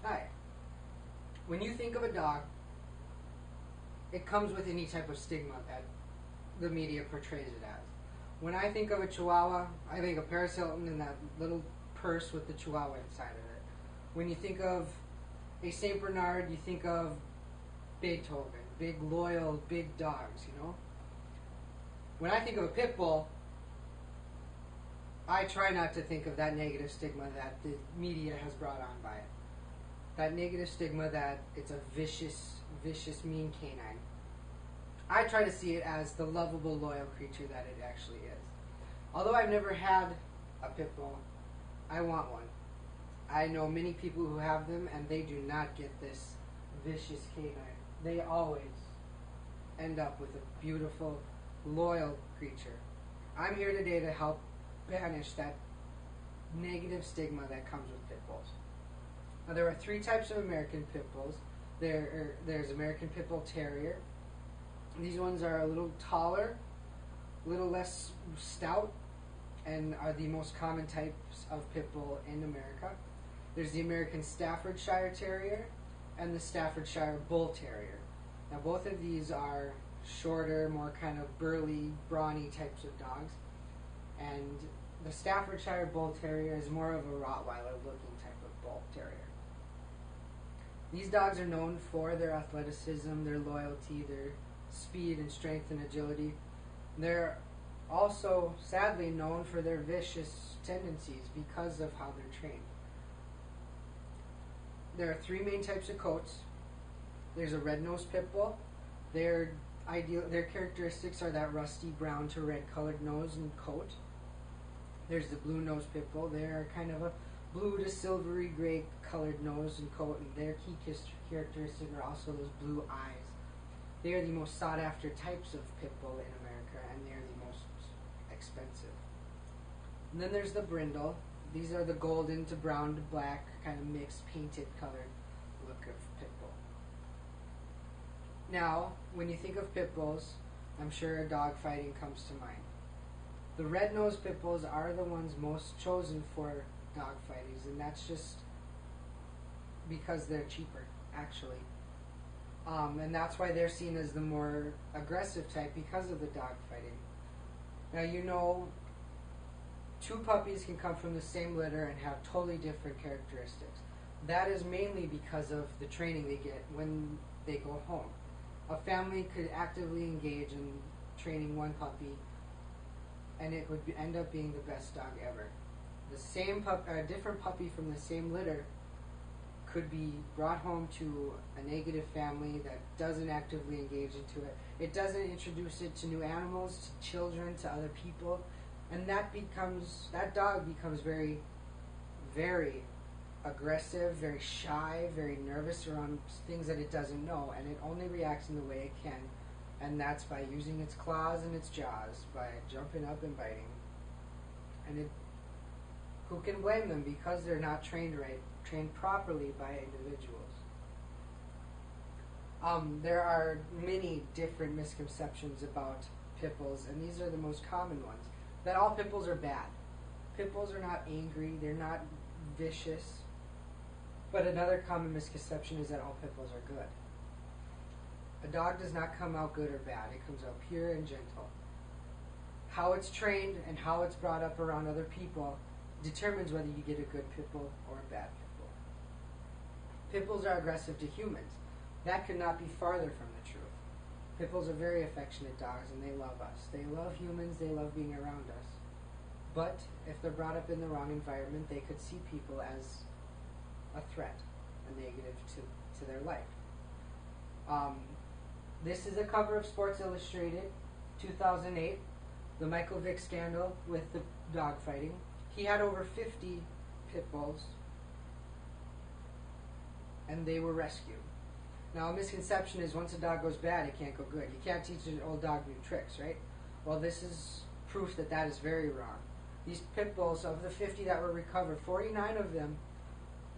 Hi. When you think of a dog, it comes with any type of stigma that the media portrays it as. When I think of a Chihuahua, I think of Paris Hilton and that little purse with the Chihuahua inside of it. When you think of a Saint Bernard, you think of Beethoven, big loyal, big dogs. When I think of a pit bull, I try not to think of that negative stigma that the media has brought on by it. That negative stigma that it's a vicious, vicious, mean canine. I try to see it as the lovable, loyal creature that it actually is. Although I've never had a pit bull, I want one. I know many people who have them, and they do not get this vicious canine. They always end up with a beautiful, loyal creature. I'm here today to help banish that negative stigma that comes with pit bulls. Now, there are three types of American pit bulls. There's American Pit Bull Terrier. These ones are a little taller, a little less stout, and are the most common types of pit bull in America. There's the American Staffordshire Terrier and the Staffordshire Bull Terrier. Now, both of these are shorter, more kind of burly, brawny types of dogs. And the Staffordshire Bull Terrier is more of a Rottweiler-looking type of bull terrier. These dogs are known for their athleticism, their loyalty, their speed and strength and agility. They're also, sadly, known for their vicious tendencies because of how they're trained. There are three main types of coats. There's a red-nosed pit bull. Their characteristics are that rusty brown to red colored nose and coat. There's the blue-nosed pit bull. They're kind of a blue to silvery gray colored nose and coat, and their key characteristic are also those blue eyes. They are the most sought after types of pit bull in America, and they are the most expensive. And then there's the brindle. These are the golden to brown to black kind of mixed painted colored look of pit bull. Now, when you think of pit bulls, I'm sure dog fighting comes to mind. The red-nosed pit bulls are the ones most chosen for dog fightings, and that's just because they're cheaper, actually. And that's why they're seen as the more aggressive type because of the dog fighting. Now, two puppies can come from the same litter and have totally different characteristics. That is mainly because of the training they get when they go home. A family could actively engage in training one puppy, and it would end up being the best dog ever. A different puppy from the same litter could be brought home to a negative family that doesn't actively engage into it. It doesn't introduce it to new animals, to children, to other people, and that dog becomes very, very aggressive, very shy, very nervous around things that it doesn't know, and it only reacts in the way it can, and that's by using its claws and its jaws, by jumping up and biting. And who can blame them because they're not trained properly by individuals. There are many different misconceptions about pit bulls, and these are the most common ones. That all pit bulls are bad. Pit bulls are not angry, they're not vicious. But another common misconception is that all pit bulls are good. A dog does not come out good or bad, it comes out pure and gentle. How it's trained and how it's brought up around other people determines whether you get a good pit bull or a bad pit bull. Pit bulls are aggressive to humans. That could not be farther from the truth. Pit bulls are very affectionate dogs, and they love us. They love humans, they love being around us. But if they're brought up in the wrong environment, they could see people as a threat, a negative to their life. This is a cover of Sports Illustrated, 2008, the Michael Vick scandal with the dog fighting. He had over 50 pit bulls, and they were rescued. Now, a misconception is once a dog goes bad, it can't go good. You can't teach an old dog new tricks, right? Well, this is proof that that is very wrong. These pit bulls, of the 50 that were recovered, 49 of them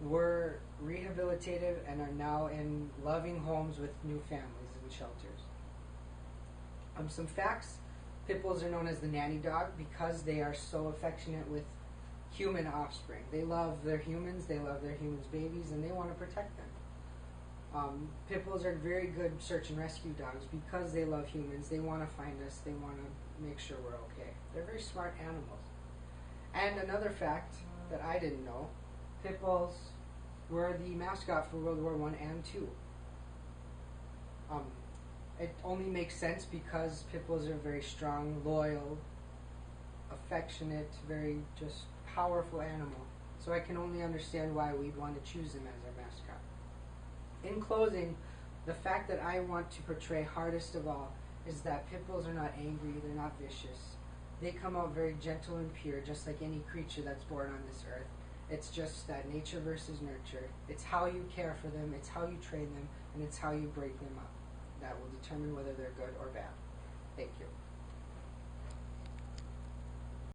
were rehabilitated and are now in loving homes with new families and shelters. Some facts: pit bulls are known as the nanny dog because they are so affectionate with human offspring. They love their humans, they love their humans' babies, and they want to protect them. Pit bulls are very good search and rescue dogs because they love humans. They want to find us. They want to make sure we're okay. They're very smart animals. And another fact that I didn't know, pit bulls were the mascot for World War I and II. It only makes sense because pit bulls are very strong, loyal, affectionate, very just powerful animal. So I can only understand why we'd want to choose them as our mascot. In closing, the fact that I want to portray hardest of all is that pit bulls are not angry, they're not vicious. They come out very gentle and pure, just like any creature that's born on this earth. It's just that nature versus nurture. It's how you care for them, it's how you train them, and it's how you break them up that will determine whether they're good or bad. Thank you.